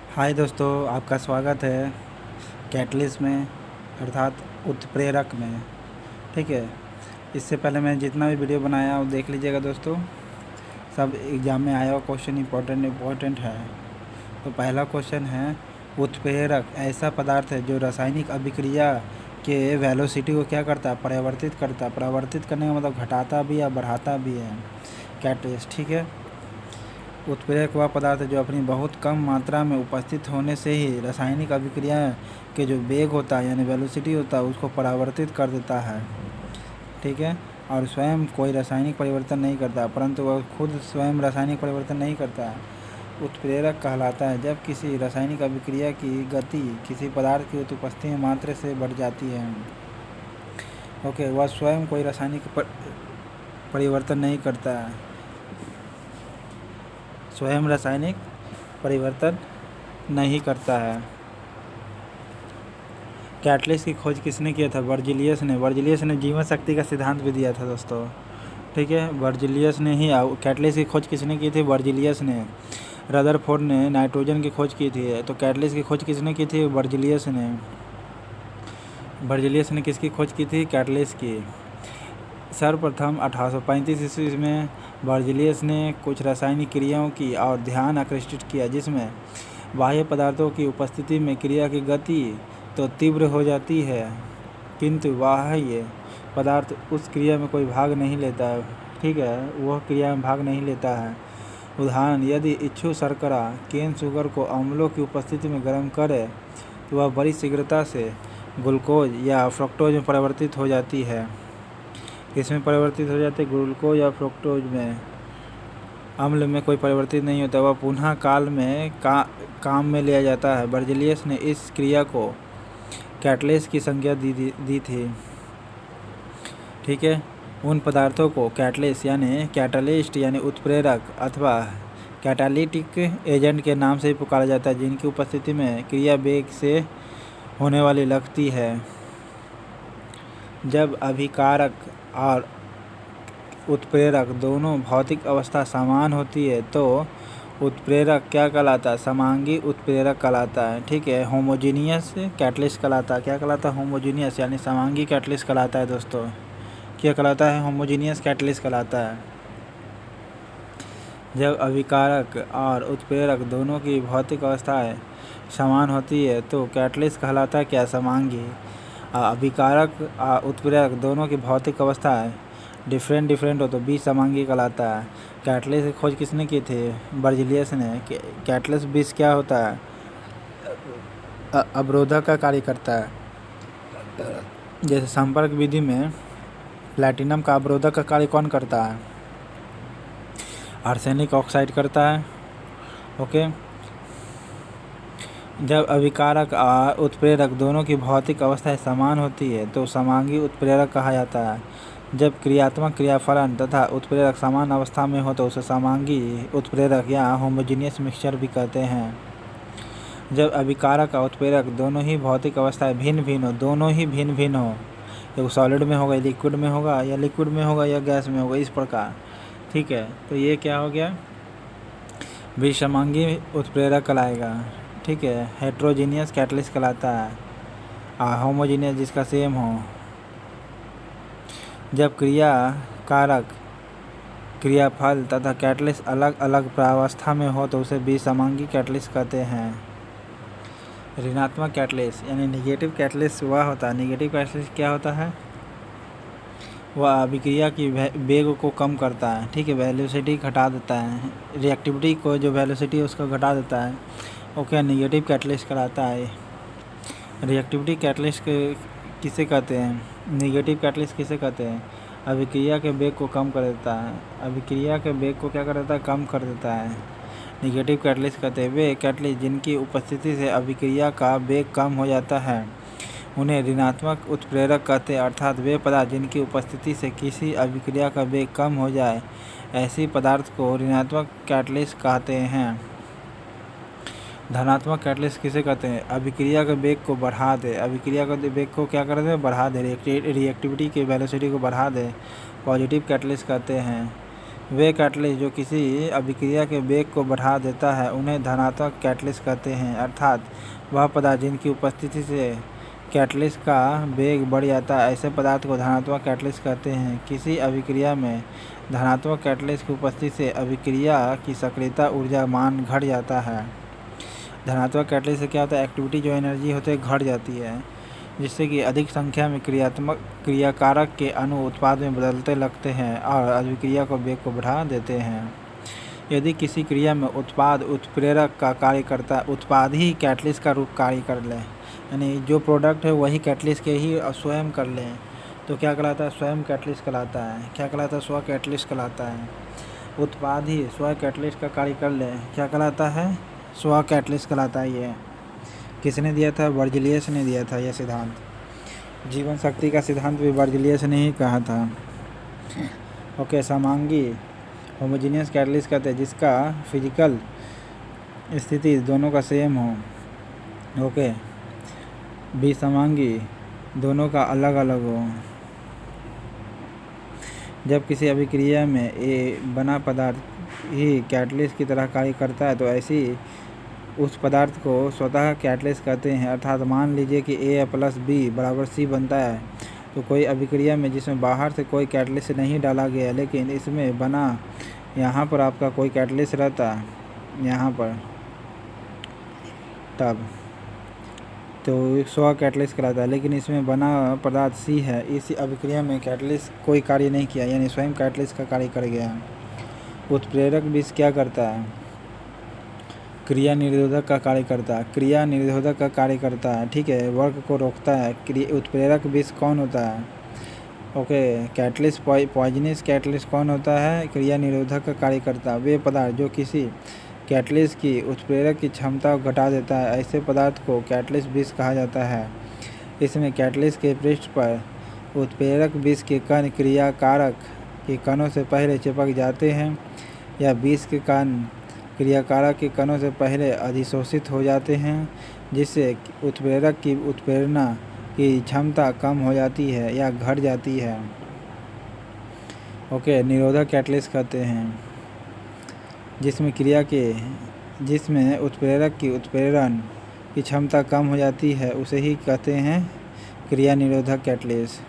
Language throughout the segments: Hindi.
हाय दोस्तों, आपका स्वागत है कैटलिस्ट में अर्थात उत्प्रेरक में। ठीक है, इससे पहले मैं जितना भी वीडियो बनाया वो देख लीजिएगा दोस्तों। सब एग्ज़ाम में आया हुआ क्वेश्चन इम्पोर्टेंट है। तो पहला क्वेश्चन है, उत्प्रेरक ऐसा पदार्थ है जो रासायनिक अभिक्रिया के वेलोसिटी को क्या करता है, परिवर्तित करता है। परिवर्तित करने का मतलब घटाता भी या बढ़ाता भी है कैटलिस्ट। ठीक है, उत्प्रेरक वह पदार्थ है जो अपनी बहुत कम मात्रा में उपस्थित होने से ही रासायनिक अभिक्रिया के जो वेग होता है यानी वेलोसिटी होता है उसको परावर्तित कर देता है। ठीक है, और स्वयं कोई रासायनिक परिवर्तन नहीं करता, परंतु वह खुद स्वयं रासायनिक परिवर्तन नहीं करता है। उत्प्रेरक कहलाता है जब किसी रासायनिक अभिक्रिया की गति किसी पदार्थ की उपस्थिति में मात्रा से बढ़ जाती है। ओके, वह स्वयं कोई रासायनिक परिवर्तन नहीं करता है, स्वयं रासायनिक परिवर्तन नहीं करता है। कैटलिस्ट की खोज किसने किया था? वर्जिलियस ने। वर्जिलियस ने जीवन शक्ति का सिद्धांत भी दिया था दोस्तों। ठीक है, वर्जिलियस ने ही। कैटलिस्ट की खोज किसने की थी? वर्जिलियस ने। रदरफोर्ड ने नाइट्रोजन की खोज की थी, तो कैटलिस्ट की खोज किसने की थी? वर्जिलियस ने। वर्जिलियस ने किसकी खोज की थी? कैटलिस्ट की। सर्वप्रथम 1835 ईस्वी में वर्जिलियस ने कुछ रासायनिक क्रियाओं की और ध्यान आकृष्ट किया जिसमें बाह्य पदार्थों की उपस्थिति में क्रिया की गति तो तीव्र हो जाती है, किंतु बाह्य पदार्थ उस क्रिया में कोई भाग नहीं लेता है। ठीक है, वह क्रिया में भाग नहीं लेता है। उदाहरण, यदि इच्छु शर्करा केन शुगर को अम्लों की उपस्थिति में गर्म करे तो वह बड़ी शीघ्रता से ग्लूकोज या फ्रक्टोज में परिवर्तित हो जाती है। इसमें परिवर्तित हो जाते ग्लूकोज या फ्रुक्टोज में। अम्ल में कोई परिवर्तित नहीं होता, वह पुनः काल में काम में लिया जाता है। वर्जिलियस ने इस क्रिया को कैटलिस्ट की संज्ञा दी थी। ठीक है, उन पदार्थों को कैटलिस्ट यानी उत्प्रेरक अथवा कैटालिटिक एजेंट के नाम से ही पुकारा जाता है जिनकी उपस्थिति में क्रिया वेग से होने वाली लगती है। जब अभिकारक और उत्प्रेरक दोनों भौतिक अवस्था समान होती है तो उत्प्रेरक क्या कहलाता है? समांगी उत्प्रेरक कहलाता है। ठीक है, होमोजीनियस कैटलिस्ट कहलाता है। क्या कहलाता है? होमोजीनियस यानी समांगी कैटलिस्ट कहलाता है दोस्तों। क्या कहलाता है? होमोजीनियस कैटलिस्ट कहलाता है। जब अभिकारक और उत्प्रेरक दोनों की भौतिक अवस्थाएं समान होती है तो कैटलिस्ट कहलाता है क्या? समांगी। अभिकारक उत्प्रेरक दोनों की भौतिक अवस्थाएं डिफरेंट हो तो बीज समांगी कहलाता है। कैटलिस्ट की खोज किसने की थी? वर्जिलियस ने। कैटलिस्ट बीज क्या होता है? अवरोधक का कार्य करता है। जैसे संपर्क विधि में प्लैटिनम का अवरोधक का कार्य कौन करता है? आर्सेनिक ऑक्साइड करता है। ओके, जब अभिकारक और उत्प्रेरक दोनों की भौतिक अवस्थाएं समान होती है तो समांगी उत्प्रेरक कहा जाता है। जब क्रियात्मक क्रियाफलन तथा उत्प्रेरक समान अवस्था में हो तो उसे समांगी उत्प्रेरक या होमोजीनियस मिक्सचर भी कहते हैं। जब अभिकारक और उत्प्रेरक दोनों ही भौतिक अवस्थाएं भिन्न भिन्न हो, या सॉलिड में होगा, लिक्विड में होगा, या लिक्विड में होगा या गैस में होगा, इस प्रकार। ठीक है, तो ये क्या हो गया? विसमांगी उत्प्रेरक कहलाएगा। ठीक है, हेट्रोजीनियस कैटलिस्ट कहलाता है। होमोजीनियस जिसका सेम हो। जब क्रिया कारक, क्रियाफल तथा कैटलिस्ट अलग अलग प्रावस्था में हो तो उसे विसमांगी कैटलिस्ट कहते हैं। ऋणात्मक कैटलिस्ट यानी निगेटिव कैटलिस्ट वह होता है। निगेटिव कैटलिस्ट क्या होता है? वह अभिक्रिया की वेग को कम करता है। ठीक है, वेलोसिटी घटा देता है, रिएक्टिविटी को जो वेलोसिटी है उसको घटा देता है। ओके, निगेटिव कैटलिस्ट कहलाता है। रिएक्टिविटी कैटलिस्ट किसे कहते हैं? निगेटिव कैटलिस्ट किसे कहते हैं? अभिक्रिया के वेग को कम कर देता है। अभिक्रिया के वेग को क्या कर देता है? कम कर देता है। निगेटिव कैटलिस्ट कहते हैं वे कैटलिस्ट जिनकी उपस्थिति से अभिक्रिया का वेग कम हो जाता है, उन्हें ऋणात्मक उत्प्रेरक कहते हैं। अर्थात वे पदार्थ जिनकी उपस्थिति से किसी अभिक्रिया का वेग कम हो जाए, ऐसी पदार्थ को ऋणात्मक कैटलिस्ट कहते हैं। धनात्मक कैटलिस्ट किसे कहते हैं? अभिक्रिया के वेग को बढ़ा दे। अभिक्रिया के वेग को क्या कर दे? बढ़ा दे, रिएक्टिविटी की वेलोसिटी को बढ़ा दे, पॉजिटिव कैटलिस्ट कहते हैं। वे कैटलिस्ट जो किसी अभिक्रिया के वेग को बढ़ा देता है उन्हें धनात्मक कैटलिस्ट कहते हैं, अर्थात वह पदार्थ जिनकी उपस्थिति से कैटलिस्ट का वेग बढ़ जाता है ऐसे पदार्थ को धनात्मक कैटलिस्ट कहते हैं। किसी अभिक्रिया में धनात्मक कैटलिस्ट की उपस्थिति से अभिक्रिया की सक्रियता ऊर्जा मान घट जाता है। धनात्मक कैटलिस्ट से क्या होता है, एक्टिविटी जो एनर्जी होती है घट जाती है, जिससे कि अधिक संख्या में क्रियाकारक के अणु उत्पाद में बदलते लगते हैं और अभिक्रिया को वेग को बढ़ा देते हैं। यदि किसी क्रिया में उत्पाद उत्प्रेरक का कार्य करता है, उत्पाद ही कैटलिस्ट का रूप कार्य कर ले, यानी जो प्रोडक्ट है वही कैटलिस्ट के ही स्वयं कर लें, तो क्या कहलाता है, स्वयं कैटलिस्ट कहलाता है। क्या कहलाता है, स्व कैटलिस्ट कहलाता है। उत्पाद ही स्व कैटलिस्ट का कार्य कर ले, क्या कहलाता है, स्व कैटलिस्ट कहलाता है। ये किसने दिया था, वर्जिलियस ने दिया था यह सिद्धांत। जीवन शक्ति का सिद्धांत भी वर्जिलियस ने ही कहा था। ओके, समांगी होमोजीनियस कैटलिस्ट कहते हैं जिसका फिजिकल स्थिति दोनों का सेम हो। ओके, विसमांगी दोनों का अलग अलग हो। जब किसी अभिक्रिया में ए बना पदार्थ ही कैटलिस्ट की तरह कार्य करता है तो ऐसी उस पदार्थ को स्वतः कैटलिस्ट कहते हैं। अर्थात मान लीजिए कि A + B = C बनता है, तो कोई अभिक्रिया में जिसमें बाहर से कोई कैटलिस्ट नहीं डाला गया लेकिन इसमें बना यहाँ पर आपका कोई कैटलिस्ट रहता यहाँ पर, तब तो स्व कैटलिस्ट कहलाता है। लेकिन इसमें बना पदार्थ C है, इस अभिक्रिया में कैटलिस्ट कोई कार्य नहीं किया, यानी स्वयं कैटलिस्ट का कार्य कर गया। उत्प्रेरक विष क्या करता है, क्रिया निरोधक का कार्य करता है। क्रिया निरोधक का कार्य करता है, ठीक है, वर्क को रोकता है। उत्प्रेरक विष कौन होता है, ओके, कैटलिस्ट पॉइजनस कैटलिस्ट कौन होता है, क्रिया निरोधक का कार्य करता है। वे पदार्थ जो किसी कैटलिस्ट की उत्प्रेरक की क्षमता को घटा देता है ऐसे पदार्थ को कैटलिस्ट विष कहा जाता है। इसमें कैटलिस्ट के पृष्ठ पर उत्प्रेरक विष के कण क्रियाकारक के कणों से पहले चिपक जाते हैं या विष के कण क्रियाकारक के कणों से पहले अधिशोषित हो जाते हैं, जिससे उत्प्रेरक की उत्प्रेरणा की क्षमता कम हो जाती है या घट जाती है। ओके, निरोधक कैटलिस्ट कहते हैं जिसमें उत्प्रेरक की उत्प्रेरण की क्षमता कम हो जाती है, उसे ही कहते हैं क्रिया निरोधक कैटलिस्ट।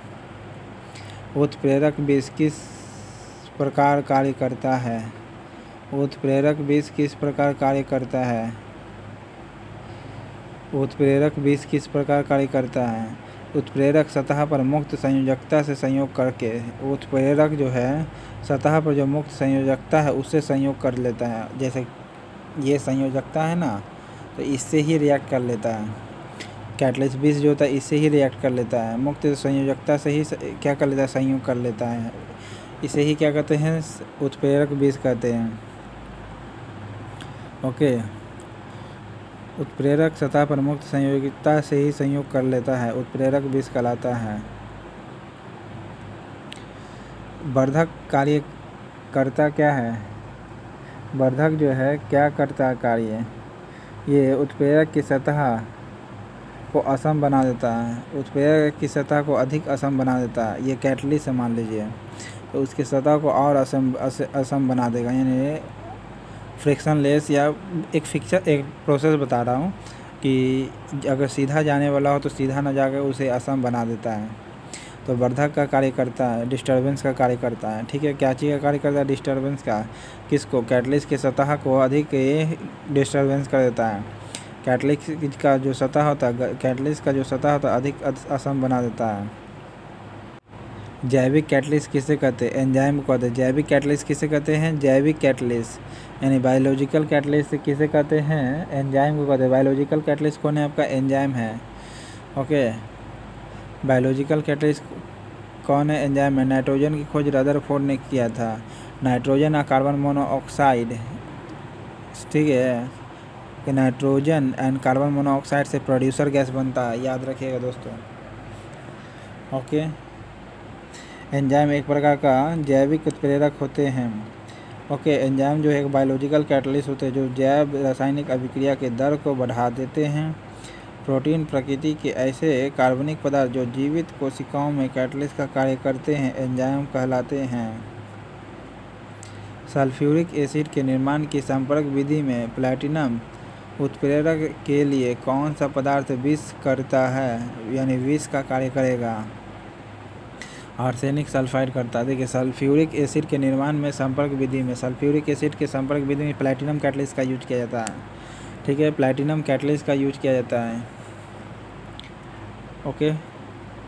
उत्प्रेरक विष किस प्रकार कार्य करता है, उत्प्रेरक विष किस प्रकार कार्य करता है, उत्प्रेरक विष किस प्रकार कार्य करता है। उत्प्रेरक सतह पर मुक्त संयोजकता से संयोग करके, उत्प्रेरक जो है सतह पर जो मुक्त संयोजकता है उससे संयोग कर लेता है। जैसे ये संयोजकता है ना, तो इससे ही रिएक्ट कर लेता है। कैटलिस्ट विष जो होता है इससे ही रिएक्ट कर लेता है, मुक्त संयोजकता से ही क्या कर लेता है, संयोग कर लेता है। इसे ही क्या कहते हैं, उत्प्रेरक विष कहते हैं। ओके, उत्प्रेरक सतह पर मुक्त संयोजकता से ही संयोग कर लेता है, उत्प्रेरक विष कहलाता है। वर्धक कार्य करता क्या है, वर्धक जो है क्या करता है कार्य, ये उत्प्रेरक की सतह को असम बना देता है, उत्प्रेरक की सतह को अधिक असम बना देता है। ये कैटलिस्ट से मान लीजिए, तो उसकी सतह को और असम बना देगा, यानी फ्रिक्शनलेस, या एक प्रोसेस बता रहा हूँ कि अगर सीधा जाने वाला हो तो सीधा ना जाकर उसे असम बना देता है। तो वर्धक का कार्य करता है, डिस्टर्बेंस का कार्य करता है, ठीक है। क्या चीज़ का कार्य करता है, डिस्टर्बेंस का। किसको, कैटलिस्ट की सतह को अधिक डिस्टर्बेंस कर देता है। कैटलिस्ट का जो सतह होता है, कैटलिस्ट का जो सतह होता है अधिक असम बना देता है। जैविक कैटलिस्ट किसे कहते हैं, एंजाइम को कहते हैं। जैविक कैटलिस्ट किसे कहते हैं, जैविक कैटलिस्ट, यानी बायोलॉजिकल कैटलिस्ट किसे कहते हैं, एंजाइम को कहते हैं। बायोलॉजिकल कैटलिस्ट कौन है, आपका एंजाइम है। ओके, बायोलॉजिकल कैटलिस्ट कौन है, एंजाइम है। नाइट्रोजन की खोज रदरफोर्ड ने किया था। नाइट्रोजन और कार्बन मोनोऑक्साइड, ठीक है, कि नाइट्रोजन एंड कार्बन मोनोऑक्साइड से प्रोड्यूसर गैस बनता है, याद रखिएगा दोस्तों। ओके, एंजाइम एक प्रकार का जैविक उत्प्रेरक होते हैं। ओके, एंजाइम जो है एक बायोलॉजिकल कैटलिस्ट होते हैं जो जैव रासायनिक अभिक्रिया के दर को बढ़ा देते हैं। प्रोटीन प्रकृति के ऐसे कार्बनिक पदार्थ जो जीवित कोशिकाओं में कैटलिस्ट का कार्य करते हैं एंजाइम कहलाते हैं। सल्फ्यूरिक एसिड के निर्माण की संपर्क विधि में प्लैटिनम उत्प्रेरक के लिए कौन सा पदार्थ विष करता है, यानी विष का कार्य करेगा? आर्सेनिक सल्फाइड करता है। देखिए, सल्फ्यूरिक एसिड के निर्माण में संपर्क विधि में सल्फ्यूरिक एसिड के संपर्क विधि में प्लैटिनम कैटलिस्ट का यूज किया जाता है। ठीक है, प्लैटिनम कैटलिस्ट का यूज किया जाता है। ओके,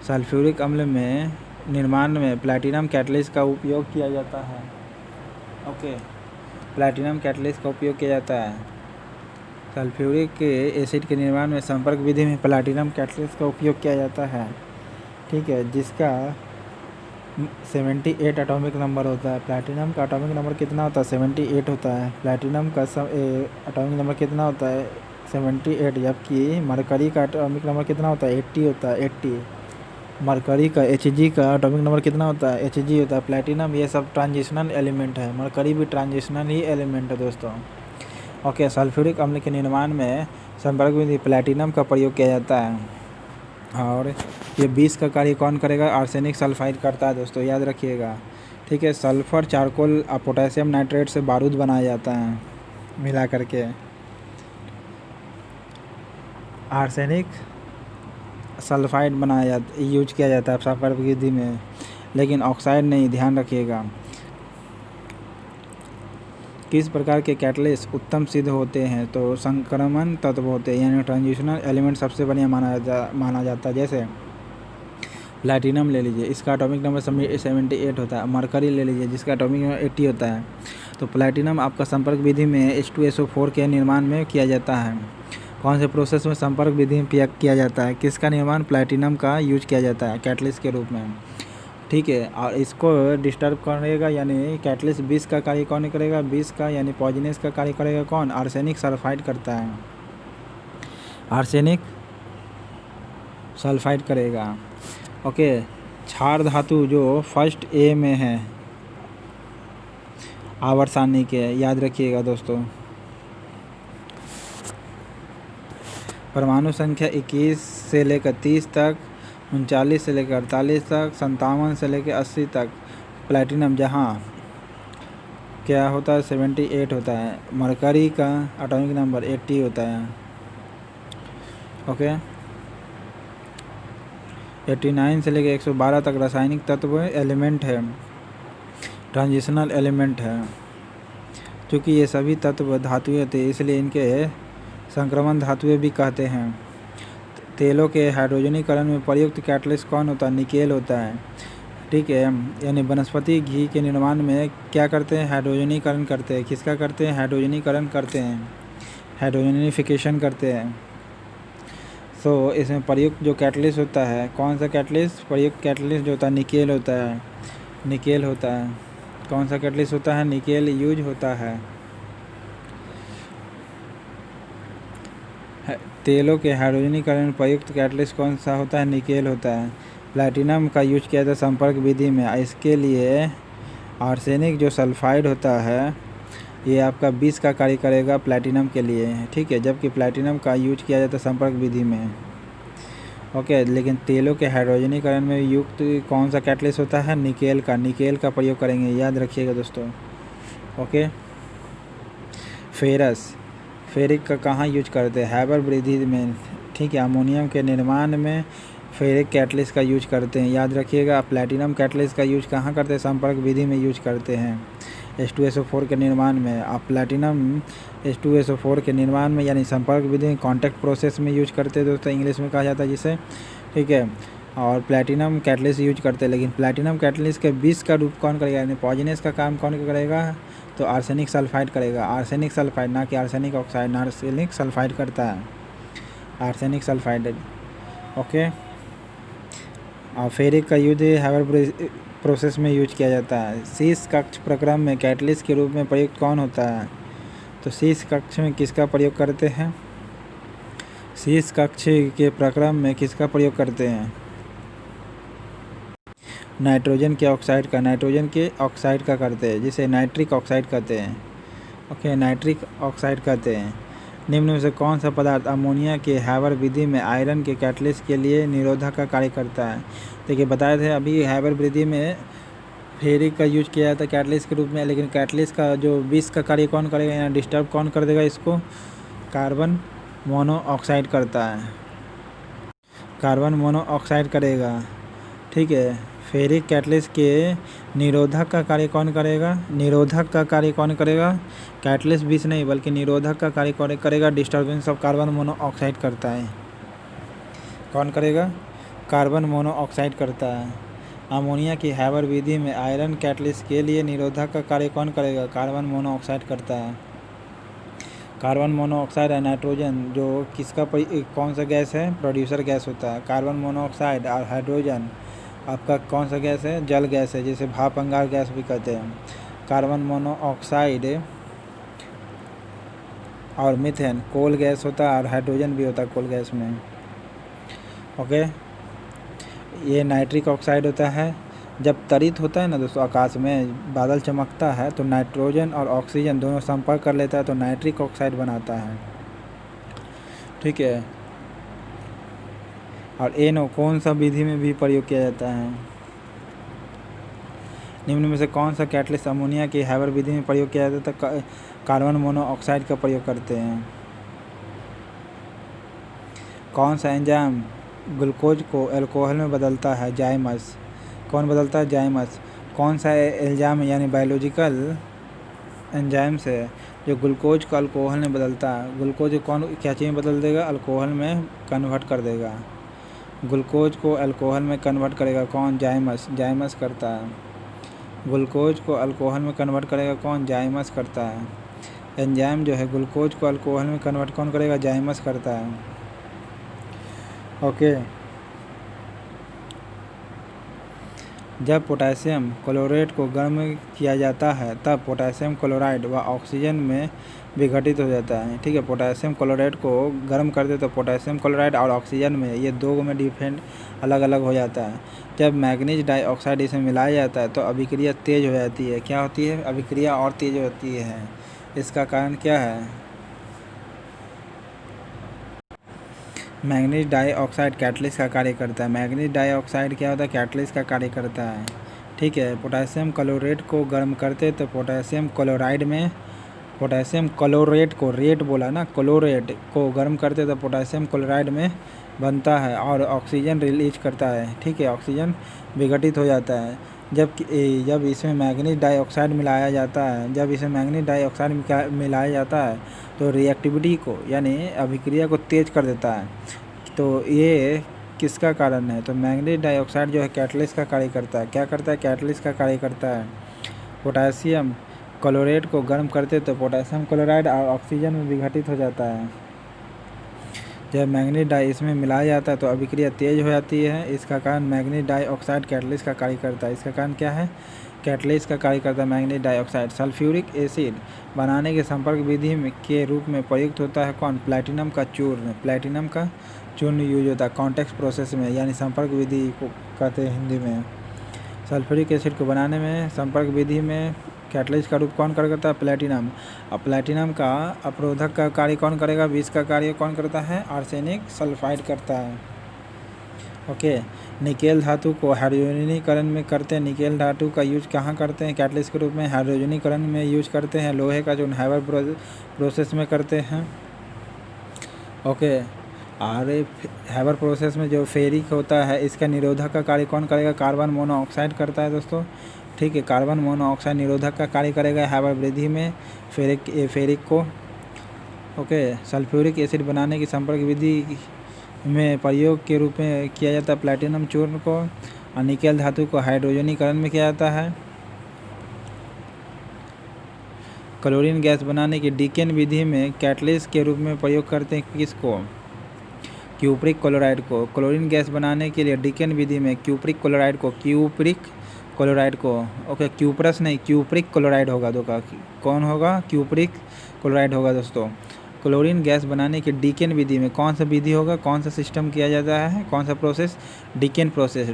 सल्फ्यूरिक अम्ल में निर्माण में प्लैटिनम कैटलिस्ट का उपयोग किया जाता है। ओके, प्लैटिनम कैटलिस्ट का उपयोग किया जाता है। सल्फ्यूरिक एसिड के निर्माण में संपर्क विधि में प्लैटिनम कैटलिस्ट का उपयोग किया जाता है। ठीक है, जिसका 78 एटॉमिक नंबर होता है। प्लैटिनम का एटॉमिक नंबर कितना होता है? 78 होता है। प्लैटिनम का एटॉमिक नंबर कितना होता है? 78। जबकि मरकरी का एटॉमिक नंबर कितना होता है? 80 होता है। 80। मरकरी का Hg का एटॉमिक नंबर कितना होता है? Hg होता है। प्लैटिनम ये सब ट्रांजिशनल एलिमेंट है। मरकरी भी ट्रांजिशनल ही एलिमेंट है दोस्तों। ओके, सल्फ्यूरिक अम्ल के निर्माण में संपर्क विधि प्लैटिनम का प्रयोग किया जाता है। और ये विष का कार्य कौन करेगा? आर्सेनिक सल्फाइड करता है दोस्तों, याद रखिएगा। ठीक है, सल्फर, चारकोल और पोटेशियम नाइट्रेट से बारूद बनाया जाता है मिला करके। आर्सेनिक सल्फाइड यूज किया जाता है संपर्क विधि में, लेकिन ऑक्साइड नहीं, ध्यान रखिएगा। किस प्रकार के कैटलिस्ट उत्तम सिद्ध होते हैं? तो संक्रमण तत्व होते हैं, यानी ट्रांजिशनल एलिमेंट सबसे बढ़िया माना जाता है। जैसे प्लैटिनम ले लीजिए, इसका एटॉमिक नंबर 78 होता है। मरकरी ले लीजिए, जिसका एटॉमिक नंबर 80 होता है। तो प्लैटिनम आपका संपर्क विधि में H2SO4 के निर्माण में किया जाता है। कौन से प्रोसेस में संपर्क विधि में किया जाता है? किसका निर्माण? प्लैटिनम का यूज किया जाता है कैटलिस्ट के रूप में। ठीक है, और इसको डिस्टर्ब करेगा, यानी कैटलिस्ट विष का कार्य कौन करेगा? विष का यानी पॉइजनस का कार्य करेगा कौन? आर्सेनिक सल्फाइड करता है। आर्सेनिक सल्फाइड करेगा। ओके, क्षार धातु जो फर्स्ट ए में है आवर्त सारणी के, याद रखिएगा दोस्तों। परमाणु संख्या 21 से लेकर 30 तक, 39 से लेकर 48 तक, 57 से लेकर 80 तक प्लैटिनम, जहाँ क्या होता है? 78 होता है। मरकरी का एटॉमिक नंबर 80 होता है। ओके, 89 से लेकर 112 तक रासायनिक तत्व एलिमेंट है, ट्रांजिशनल एलिमेंट है। क्योंकि ये सभी तत्व धातुएं थे, इसलिए इनके संक्रमण धातुएं भी कहते हैं। तेलों के हाइड्रोजनीकरण में प्रयुक्त कैटलिस्ट कौन होता है? निकेल होता है। ठीक है, यानी वनस्पति घी के निर्माण में क्या करते हैं? हाइड्रोजनीकरण करते हैं। किसका करते हैं? हाइड्रोजनीकरण करते हैं, हाइड्रोजनीफिकेशन करते हैं। तो इसमें प्रयुक्त जो कैटलिस्ट होता है, कौन सा कैटलिस्ट? प्रयुक्त कैटलिस्ट जो होता है निकेल होता है। निकेल होता है। कौन सा कैटलिस्ट होता है? निकेल यूज होता है। तेलों के हाइड्रोजनीकरण में प्रयुक्त कैटलिस्ट कौन सा होता है? निकेल होता है। प्लैटिनम का यूज किया जाता है संपर्क विधि में। इसके लिए आर्सेनिक जो सल्फाइड होता है, ये आपका विष का कार्य करेगा प्लैटिनम के लिए। ठीक है, जबकि प्लैटिनम का यूज किया जाता है संपर्क विधि में। ओके, लेकिन तेलों के हाइड्रोजनीकरण में युक्त कौन सा कैटलिस्ट होता है? निकेल का। निकेल का प्रयोग करेंगे, याद रखिएगा दोस्तों। ओके, फेरस, फेरिक का कहाँ यूज करते हैं? हैबर विधि में। ठीक है, अमोनियम के निर्माण में फेरिक कैटलिस्ट का यूज करते हैं, याद रखिएगा। प्लैटिनम कैटलिस्ट का यूज कहाँ करते हैं? संपर्क विधि में यूज करते हैं, H2SO4 के निर्माण में। आप प्लैटिनम H2SO4 के निर्माण में, यानी संपर्क विधि में, कॉन्टैक्ट प्रोसेस में यूज करते हैं दोस्तों, इंग्लिश में कहा जाता है जिसे। ठीक है, और प्लैटिनम कैटलिस्ट यूज करते हैं। लेकिन प्लैटिनम कैटलिस्ट के विष का रूप कौन करेगा, यानी पॉइजनस का काम कौन करेगा? तो आर्सेनिक सल्फाइड करेगा। आर्सेनिक सल्फाइड, ना कि आर्सेनिक ऑक्साइड। आर्सेनिक सल्फाइड करता है, आर्सेनिक सल्फाइड। ओके, और फेरिक का यूज हैबर प्रोसेस में यूज किया जाता है। शीश कक्ष प्रक्रम में कैटलिस्ट के रूप में प्रयुक्त कौन होता है? तो शीश कक्ष में किसका प्रयोग करते हैं? शीश कक्ष के प्रक्रम में किसका प्रयोग करते हैं? नाइट्रोजन के ऑक्साइड का। नाइट्रोजन के ऑक्साइड का करते हैं, जिसे नाइट्रिक ऑक्साइड कहते हैं। ओके, नाइट्रिक ऑक्साइड कहते हैं। निम्न में से कौन सा पदार्थ अमोनिया के हैबर विधि में आयरन के कैटलिस्ट के लिए निरोधक का कार्य करता है? देखिए, बताए थे अभी हैबर विधि में फेरिक का यूज किया जाता है कैटलिस्ट के रूप में, लेकिन कैटलिस्ट का जो विष का कार्य कौन करेगा या डिस्टर्ब कौन कर देगा इसको? कार्बन मोनोऑक्साइड करता है, कार्बन मोनोऑक्साइड करेगा। ठीक है, फेरिक कैटलिस्ट के निरोधक का कार्य कौन करेगा? निरोधक का कार्य कौन करेगा? कैटलिस्ट विष नहीं बल्कि निरोधक का कार्य कौन करेगा? डिस्टर्बेंस ऑफ कार्बन मोनोऑक्साइड करता है। कौन करेगा? कार्बन मोनोऑक्साइड करता है। अमोनिया की हैबर विधि में आयरन कैटलिस्ट के लिए निरोधक का कार्य कौन करेगा? कार्बन मोनोऑक्साइड करता है। कार्बन मोनोऑक्साइड है नाइट्रोजन, जो किसका कौन सा गैस है? प्रोड्यूसर गैस होता है। कार्बन मोनोऑक्साइड और हाइड्रोजन आपका कौन सा गैस है? जल गैस है, जिसे भाप अंगार गैस भी कहते हैं। कार्बन मोनोऑक्साइड और मीथेन कोल गैस होता है, और हाइड्रोजन भी होता है कोल गैस में। ओके, ये नाइट्रिक ऑक्साइड होता है। जब तरित होता है ना दोस्तों, आकाश में बादल चमकता है तो नाइट्रोजन और ऑक्सीजन दोनों संपर्क कर लेता है तो नाइट्रिक ऑक्साइड बनाता है। ठीक है, और NO कौन सा विधि में भी प्रयोग किया जाता है? निम्न में से कौन सा कैटलिस्ट अमोनिया की हैबर विधि में प्रयोग किया जाता है? कार्बन मोनोऑक्साइड का प्रयोग करते हैं। कौन सा एंजाइम ग्लूकोज को अल्कोहल में बदलता है? जाइमस। कौन बदलता है? जाइमस। कौन सा एंजाइम यानी बायोलॉजिकल एंजाइम से जो ग्लूकोज को अल्कोहल में बदलता है? ग्लूकोज कौन क्या चीज़ में बदल देगा? अल्कोहल में कन्वर्ट कर देगा। ग्लूकोज को अल्कोहल में कन्वर्ट करेगा कौन? जाइमस। जाइमस करता है। ग्लूकोज को अल्कोहल में कन्वर्ट करेगा कौन? जाइमस करता है। एंजाइम जो है ग्लूकोज को अल्कोहल में कन्वर्ट कौन करेगा? जाइमस करता है। ओके, जब पोटेशियम क्लोराइड को गर्म किया जाता है तब पोटेशियम क्लोराइड व ऑक्सीजन में विघटित हो जाता है। ठीक है, पोटेशियम क्लोराइड को गर्म कर दे तो पोटेशियम क्लोराइड और ऑक्सीजन में ये दो में डिफरेंट अलग अलग हो जाता है। जब मैग्नीज डाइऑक्साइड इसमें मिलाया जाता है तो अभिक्रिया तेज हो जाती है। क्या होती है? अभिक्रिया और तेज होती है। इसका कारण क्या है? मैग्नीज डाइऑक्साइड कैटलिस्ट का कार्य करता है। मैग्नीज डाइऑक्साइड क्या होता है? कैटलिस्ट का कार्य करता है। ठीक है, पोटेशियम क्लोराइड को गर्म करते तो पोटेशियम क्लोराइड में, पोटेशियम क्लोरेट को रेट बोला ना, क्लोरेट को गर्म करते तो पोटेशियम क्लोराइड में बनता है और ऑक्सीजन रिलीज करता है। ठीक है, ऑक्सीजन विघटित हो जाता है। जब इसमें मैग्नीज डाइऑक्साइड मिलाया जाता है, जब इसमें मैग्नीज डाइऑक्साइड मिलाया जाता है तो रिएक्टिविटी को यानी अभिक्रिया को तेज कर देता है। तो ये किसका कारण है? तो मैग्नीज डाइऑक्साइड जो है कैटलिस्ट का कार्य करता है। क्या करता है? कैटलिस्ट का कार्य करता है। पोटेशियम क्लोराइड को गर्म करते तो पोटेशियम क्लोराइड और ऑक्सीजन में विघटित हो जाता है। जब मैग्नीज डाई इसमें मिलाया जाता है तो अभिक्रिया तेज हो जाती है। इसका कारण मैग्नीज डाइऑक्साइड कैटलिस्ट का कार्य करता है। इसका कारण क्या है? कैटलिस्ट का कार्य करता है मैग्नीज डाइऑक्साइड। सल्फ्यूरिक एसिड बनाने के संपर्क विधि के रूप में प्रयुक्त होता है कौन? प्लैटिनम का चूर्ण। प्लैटिनम का चूर्ण यूज होता है कॉन्टेक्स्ट प्रोसेस में, यानी संपर्क विधि को कहते हैं हिंदी में। सल्फ्यूरिक एसिड को बनाने में संपर्क विधि में कैटलिस्ट का रूप कौन करता है? प्लैटिनम। और प्लैटिनम का अवरोधक का कार्य कौन करेगा? विष का कार्य कौन करता है? आर्सेनिक सल्फाइड करता है। ओके, निकेल धातु को हाइड्रोजनीकरण में करते हैं। निकेल धातु का यूज कहाँ करते हैं? कैटलिस्ट के रूप में हाइड्रोजनीकरण में यूज करते हैं। लोहे का जो हैबर प्रोसेस में करते हैं। ओके, और हैबर प्रोसेस में जो फेरिक होता है इसका निरोधक का कार्य कौन करेगा? कार्बन मोनोऑक्साइड करता है दोस्तों। ठीक है, कार्बन मोनोऑक्साइड निरोधक का कार्य करेगा हैबर विधि में फेरिक को। ओके, सल्फ्यूरिक एसिड बनाने की संपर्क विधि में प्रयोग के रूप में किया जाता है प्लैटिनम चूर्ण को। और निकेल धातु को हाइड्रोजनीकरण में किया जाता है। क्लोरीन गैस बनाने की डीकेन विधि में कैटलिस्ट के रूप में प्रयोग करते हैं किसको? क्यूप्रिक क्लोराइड को। क्लोरीन गैस बनाने के लिए डीकेन विधि में क्यूप्रिक क्लोराइड को ओके, क्यूप्रस नहीं, क्यूप्रिक क्लोराइड होगा। दो का कौन होगा? क्यूप्रिक क्लोराइड होगा दोस्तों। क्लोरीन गैस बनाने की डीकेन विधि में कौन सा विधि होगा? कौन सा सिस्टम किया जाता है? कौन सा प्रोसेस? डीकेन प्रोसेस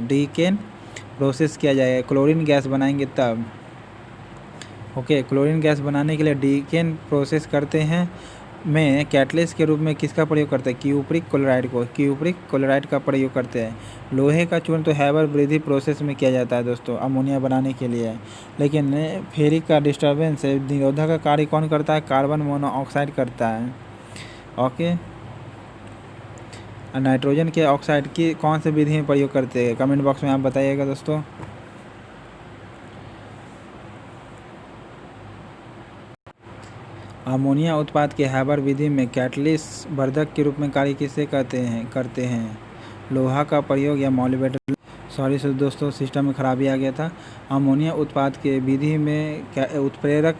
किया जाएगा। क्लोरीन गैस बनाएंगे तब। ओके, क्लोरीन गैस बनाने के लिए डीकेन प्रोसेस करते हैं में कैटलिस्ट के रूप में किसका प्रयोग करते हैं? क्यूप्रिक क्लोराइड का प्रयोग करते हैं। लोहे का चूर्ण तो हैबर ब्रीदी प्रोसेस में किया जाता है दोस्तों, अमोनिया बनाने के लिए। लेकिन फेरिक का डिस्टर्बेंस निरोधक का कार्य कौन करता है? कार्बन मोनोऑक्साइड करता है। ओके, नाइट्रोजन के ऑक्साइड की कौन सी विधि में प्रयोग करते हैं? कमेंट बॉक्स में आप बताइएगा दोस्तों। अमोनिया उत्पाद के हैबर विधि में कैटलिस्ट वर्धक के रूप में कार्य किसे करते हैं? लोहा का प्रयोग या मॉलिब्डेनम। सॉरी दोस्तों, सिस्टम में खराबी आ गया था। अमोनिया उत्पाद के विधि में उत्प्रेरक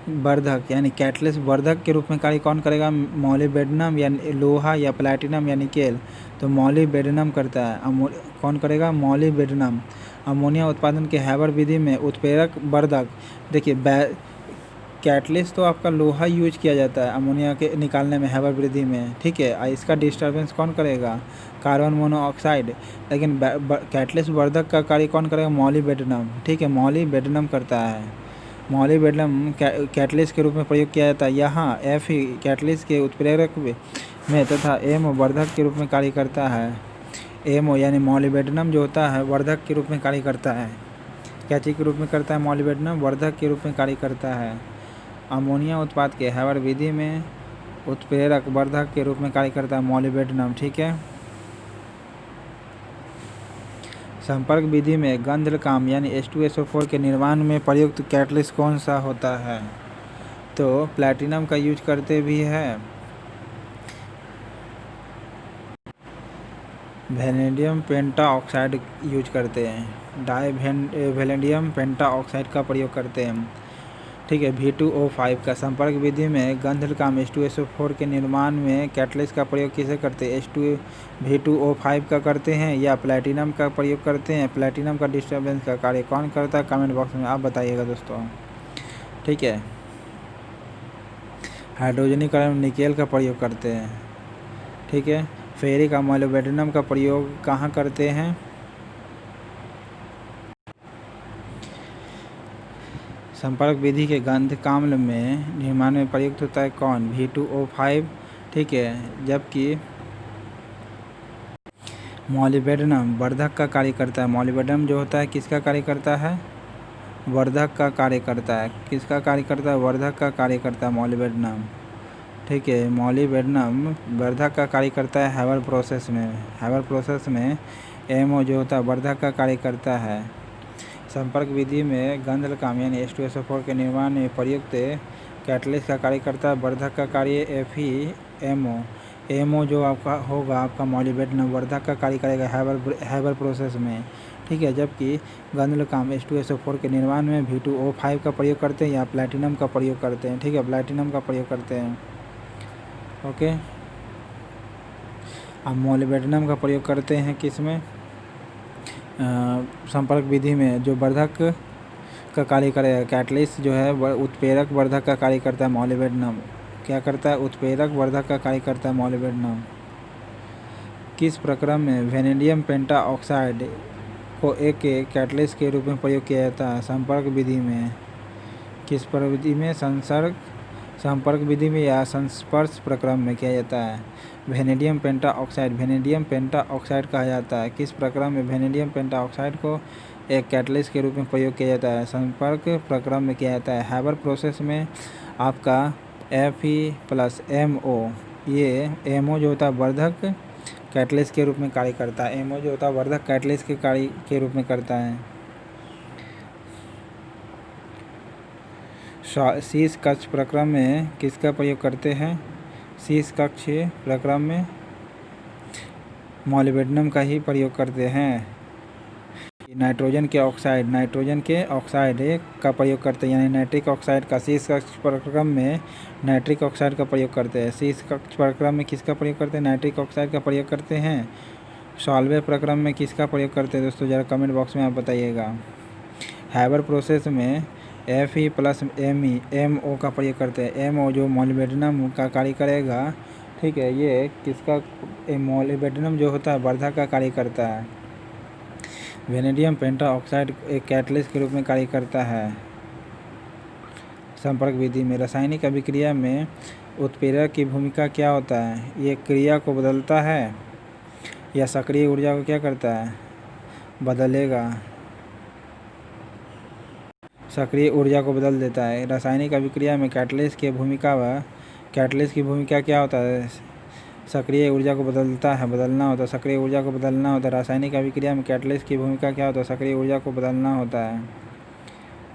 वर्धक यानी कैटलिस्ट वर्धक के रूप में कार्य कौन करेगा? मॉलिब्डेनम या लोहा या प्लैटिनम या निकेल। तो मॉलिब्डेनम करता है। कौन करेगा? मॉलिब्डेनम। अमोनिया उत्पादन के हैबर विधि में उत्प्रेरक वर्धक, देखिए कैटलिस्ट तो आपका लोहा यूज किया जाता है अमोनिया के निकालने में हैबर वृद्धि में, ठीक है। इसका डिस्टर्बेंस कौन करेगा? Carbon monoxide. लेकिन कैटलिस्ट वर्धक का कार्य कौन करेगा? मॉलिब्डेनम, ठीक है, मॉलिब्डेनम करता है। मॉलिब्डेनम कैटलिस्ट के रूप में प्रयोग किया जाता है। यहाँ एफ ही कैटलिस्ट के उत्प्रेरक में तथा एम वर्धक के रूप में कार्य करता है। एमओ यानी मॉलिब्डेनम जो होता है वर्धक के रूप में कार्य करता है। क्या चीज़ के रूप में करता है? मॉलिब्डेनम वर्धक के रूप में कार्य करता है। अमोनिया उत्पाद के हैबर विधि में उत्प्रेरक वर्धक के रूप में कार्य करता है मॉलिब्डेनम, ठीक है। संपर्क विधि में गंधकाम यानी H2SO4 के निर्माण में प्रयुक्त कैटलिस्ट कौन सा होता है? तो प्लैटिनम का यूज करते भी है। वेनेडियम पेंटा ऑक्साइड यूज करते हैं। वेनेडियम पेंटा ऑक्साइड का प्रयोग करते हैं, ठीक है। V2O5 का संपर्क विधि में गंधकाम H2SO4 के निर्माण में कैटलिस्ट का प्रयोग किसे करते हैं? V2O5 का करते हैं या प्लैटिनम का प्रयोग करते हैं? प्लैटिनम का डिस्टर्बेंस का कार्य कौन करता है? कमेंट बॉक्स में आप बताइएगा दोस्तों, ठीक है। हाइड्रोजनीकरण में निकेल का प्रयोग करते हैं, ठीक है। फेरिक और मॉलिब्डेनम का प्रयोग कहाँ करते हैं? संपर्क विधि के गंधकाम्ल में निर्माण में प्रयुक्त होता है कौन? V2O5, ठीक है। जबकि मॉलिब्डेनम वर्धक का कार्य करता है। मॉलिब्डेनम जो होता है किसका कार्य करता है? वर्धक का कार्य करता है। किसका कार्य करता है? वर्धक का कार्य करता है मॉलिब्डेनम, ठीक है। मॉलिब्डेनम वर्धक का कार्य करता है हैबर प्रोसेस में। हैबर प्रोसेस में एमओ जो होता है वर्धक का कार्य करता है। संपर्क विधि में गंधकाम यानी H2SO4 के निर्माण में प्रयुक्त कैटलिस्ट का कार्य करता है वर्धक का कार्य FeMO। एमओ जो आपका होगा आपका मॉलिब्डेनम वर्धक का कार्य करेगा हैबर प्रोसेस में, ठीक है। जबकि गंधकाम H2SO4 के निर्माण में V2O5 का प्रयोग करते हैं या प्लैटिनम का प्रयोग करते हैं, ठीक है, प्लैटिनम का प्रयोग करते हैं, ओके। अब मॉलिब्डेनम का प्रयोग करते हैं किस में? संपर्क विधि में जो वर्धक का कार्य करेगा। कैटलिस्ट जो है उत्प्रेरक वर्धक का कार्य करता है मॉलिब्डेनम। क्या करता है? उत्प्रेरक वर्धक का कार्य करता है मॉलिब्डेनम। किस प्रक्रम में वेनेडियम पेंटा ऑक्साइड को एक कैटलिस्ट के रूप में प्रयोग किया जाता है? संपर्क विधि में। किस विधि में? संपर्क विधि में या संस्पर्श प्रक्रम में किया जाता है। वेनेडियम पेंटा ऑक्साइड कहा जाता है। किस प्रक्रम में वेनेडियम पेंटा ऑक्साइड को एक कैटलिस्ट के रूप में प्रयोग किया जाता है? संपर्क प्रक्रम में किया जाता है। हैबर प्रोसेस में आपका Fe+MO, ये एमओ जो होता है वर्धक कैटलिस्ट के रूप में कार्य करता है। एमओ जो होता है वर्धक कैटलिस्ट के कार्य के रूप में करता है। शीर्ष कक्ष प्रक्रम में किसका प्रयोग करते हैं? शीर्ष कक्ष प्रक्रम में मॉलिब्डेनम का ही प्रयोग करते हैं। नाइट्रोजन के ऑक्साइड का प्रयोग करते हैं, यानी नाइट्रिक ऑक्साइड का शीर्ष कक्ष प्रक्रम में नाइट्रिक ऑक्साइड का प्रयोग करते हैं। शीर्ष कक्ष प्रक्रम में किसका प्रयोग करते हैं? नाइट्रिक ऑक्साइड का प्रयोग करते हैं। सॉल्वे प्रक्रम में किसका प्रयोग करते हैं दोस्तों? ज़रा कमेंट बॉक्स में आप बताइएगा। हैबर प्रोसेस में Fe+MO का प्रयोग करते हैं। एमओ जो मॉलिब्डेनम का कार्य करेगा, ठीक है। ये किसका? मॉलिब्डेनम जो होता है वर्धक का कार्य करता है। वेनेडियम पेंटा ऑक्साइड एक कैटलिस्ट के रूप में कार्य करता है। संपर्क विधि में रासायनिक अभिक्रिया में उत्प्रेरक की भूमिका क्या होता है? ये क्रिया को बदलता है या सक्रिय ऊर्जा को क्या करता है? बदलेगा, सक्रिय ऊर्जा को बदल देता है। रासायनिक अभिक्रिया में कैटलिस्ट की भूमिका क्या होता है? सक्रिय ऊर्जा को बदलता है, बदलना होता है, सक्रिय ऊर्जा को बदलना होता है। रासायनिक अभिक्रिया में कैटलिस्ट की भूमिका क्या होता है? सक्रिय ऊर्जा को बदलना होता है।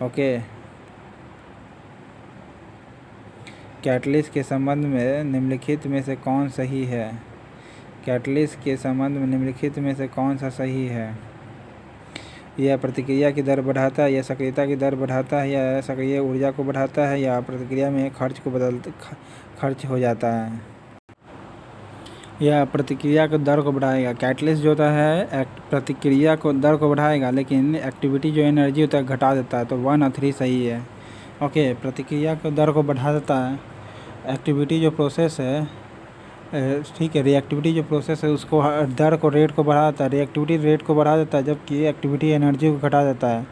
ओके, कैटलिस्ट के संबंध में निम्नलिखित में से कौन सही है? कैटलिस्ट के संबंध में निम्नलिखित में से कौन सा सही है? यह प्रतिक्रिया की दर बढ़ाता है, या सक्रियता की दर बढ़ाता है, या सक्रिय ऊर्जा को बढ़ाता है, या प्रतिक्रिया में खर्च हो जाता है? यह प्रतिक्रिया को दर को बढ़ाएगा। कैटलिस्ट जो होता है प्रतिक्रिया को दर को बढ़ाएगा, लेकिन एक्टिविटी जो एनर्जी होता है घटा देता है। तो 1 और 3 सही है। ओके, प्रतिक्रिया को दर को बढ़ा देता है। एक्टिविटी जो प्रोसेस है, ठीक है, रिएक्टिविटी जो प्रोसेस है उसको दर को रेट को बढ़ा देता है। रिएक्टिविटी रेट को बढ़ा देता है, जबकि एक्टिविटी एनर्जी को घटा देता है।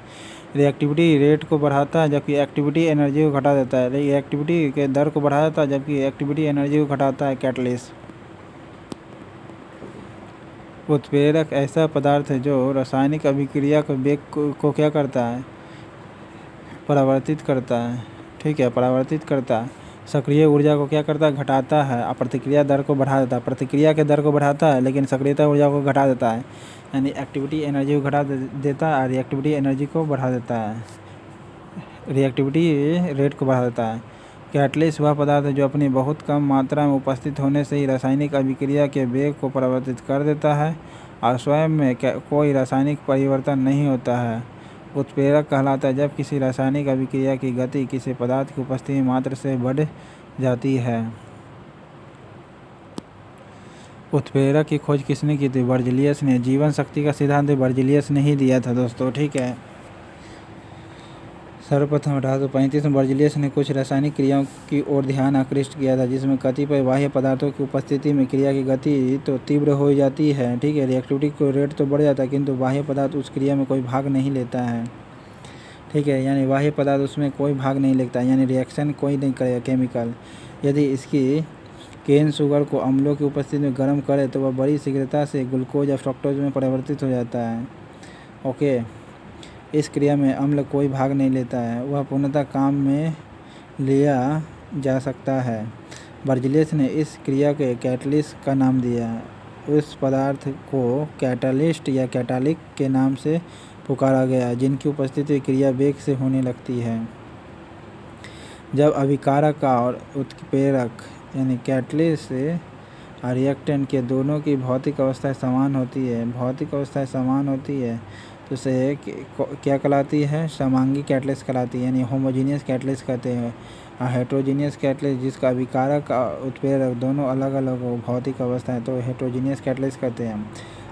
रिएक्टिविटी रेट को बढ़ाता है, जबकि एक्टिविटी एनर्जी को घटा देता है। रिएक्टिविटी के दर को बढ़ा देता है, जबकि एक्टिविटी एनर्जी को घटाता है कैटलिस्ट। उत्प्रेरक ऐसा पदार्थ है जो रासायनिक अभिक्रिया को वेग को क्या करता है? परावर्तित करता है। ठीक है, परावर्तित करता है। सक्रिय ऊर्जा को क्या करता है? घटाता है। और प्रतिक्रिया दर को बढ़ा देता है। प्रतिक्रिया के दर को बढ़ाता है, लेकिन सक्रियता ऊर्जा को घटा देता है। यानी एक्टिविटी एनर्जी को घटा देता है और रिएक्टिविटी एनर्जी को बढ़ा देता है, रिएक्टिविटी रेट को बढ़ा देता है। कैटलिस्ट वह पदार्थ है जो अपनी बहुत कम मात्रा में उपस्थित होने से ही रासायनिक अभिक्रिया के वेग को परिवर्तित कर देता है और स्वयं में कोई रासायनिक परिवर्तन नहीं होता है। उत्प्रेरक कहलाता है जब किसी रासायनिक अभिक्रिया की गति किसी पदार्थ की उपस्थिति मात्र से बढ़ जाती है। उत्प्रेरक की खोज किसने की थी? बर्ज़िलियस ने। जीवन शक्ति का सिद्धांत बर्ज़िलियस ने ही दिया था दोस्तों। ठीक है, सर्वप्रथम 1835 में बर्ज़िलियस ने कुछ रासायनिक क्रियाओं की ओर ध्यान आकृष्ट किया था, जिसमें कतिपय बाह्य पदार्थों की उपस्थिति में क्रिया की गति तो तीव्र हो जाती है। ठीक है, रिएक्टिविटी को रेट तो बढ़ जाता है, किंतु बाह्य पदार्थ उस क्रिया में कोई भाग नहीं लेता है। ठीक है, यानी बाह्य पदार्थ उसमें कोई भाग नहीं लेता, यानी रिएक्शन कोई नहीं करेगा केमिकल। यदि इसकी केन शुगर को अम्लों की उपस्थिति में गर्म करे तो वह बड़ी शीघ्रता से ग्लूकोज या फ्रक्टोज में परिवर्तित हो जाता है। ओके, इस क्रिया में अम्ल कोई भाग नहीं लेता है, वह पूर्णतः काम में लिया जा सकता है। बर्ज़िलियस ने इस क्रिया के कैटलिस्ट का नाम दिया। उस पदार्थ को कैटालिस्ट या कैटालिक के नाम से पुकारा गया, जिनकी उपस्थिति क्रिया वेग से होने लगती है। जब अभिकारक और उत्प्रेरक यानी कैटलिस्ट और रिएक्टेंट के दोनों की भौतिक अवस्थाएं समान होती है, तो उसे क्या कहलाती है? समांगी कैटलिस्ट कहलाती है, यानी होमोजीनियस कैटलिस्ट कहते हैं। और हेट्रोजीनियस कैटलिस्ट जिसका अभिकारक और उत्प्रेरक दोनों अलग अलग हो भौतिक अवस्थाएं, तो हेट्रोजीनियस कैटलिस्ट कहते हैं।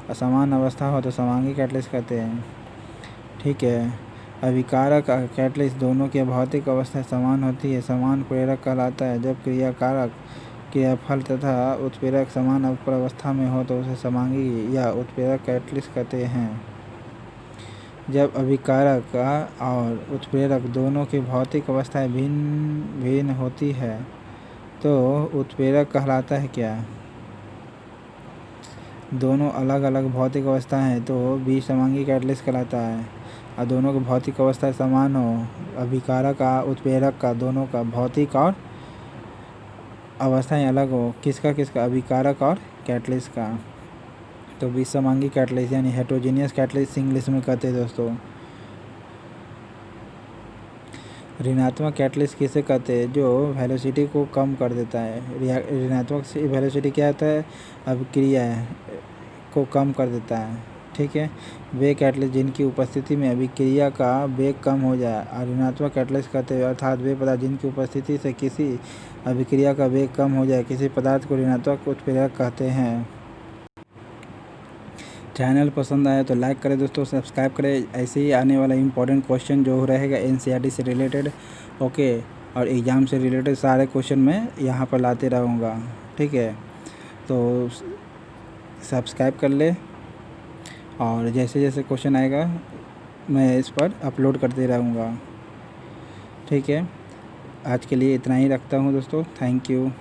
और समान अवस्था हो तो समांगी कैटलिस्ट कहते हैं। ठीक है, अभिकारक और कैटलिस्ट दोनों की भौतिक अवस्था समान होती है, समान प्रेरक कहलाता है। जब क्रियाकारक क्रियाफल तथा उत्प्रेरक समान अवस्था में हो तो उसे समांगी या उत्प्रेरक कैटलिस्ट कहते हैं। जब अभिकारक और उत्प्रेरक दोनों की भौतिक अवस्थाएं भिन्न भिन्न होती है तो उत्प्रेरक कहलाता है क्या? दोनों अलग अलग भौतिक अवस्थाएं हैं तो विसमांगी कैटलिस्ट कहलाता है। और दोनों की भौतिक अवस्थाएं समान हो, अभिकारक और उत्प्रेरक का दोनों का भौतिक और अवस्थाएं अलग हो, किसका? अभिकारक और कैटलिस्ट का, तो विसमांगी कैटलिस्ट यानी हेट्रोजीनियस कैटलिस्ट इंग्लिश में कहते हैं दोस्तों। ऋणात्मक कैटलिस्ट किसे कहते हैं? जो वेलोसिटी को कम कर देता है। ऋणात्मक वेलोसिटी क्या होता है? अभिक्रिया को कम कर देता है। ठीक है, वे कैटलिस्ट जिनकी उपस्थिति में अभिक्रिया का वेग कम हो जाए और ऋणात्मक कैटलिस्ट कहते हैं, अर्थात वे पदार्थ जिनकी उपस्थिति से किसी अभिक्रिया का वेग कम हो जाए, किसी पदार्थ को ऋणात्मक उत्प्रेरक कहते हैं। चैनल पसंद आया तो लाइक करें दोस्तों, सब्सक्राइब करें। ऐसे ही आने वाला इम्पोर्टेंट क्वेश्चन जो रहेगा एनसीईआरटी से रिलेटेड, ओके, और एग्ज़ाम से रिलेटेड सारे क्वेश्चन मैं यहाँ पर लाते रहूँगा। ठीक है, तो सब्सक्राइब कर ले और जैसे जैसे क्वेश्चन आएगा मैं इस पर अपलोड करते रहूँगा। ठीक है, आज के लिए इतना ही रखता हूँ दोस्तों। Thank you.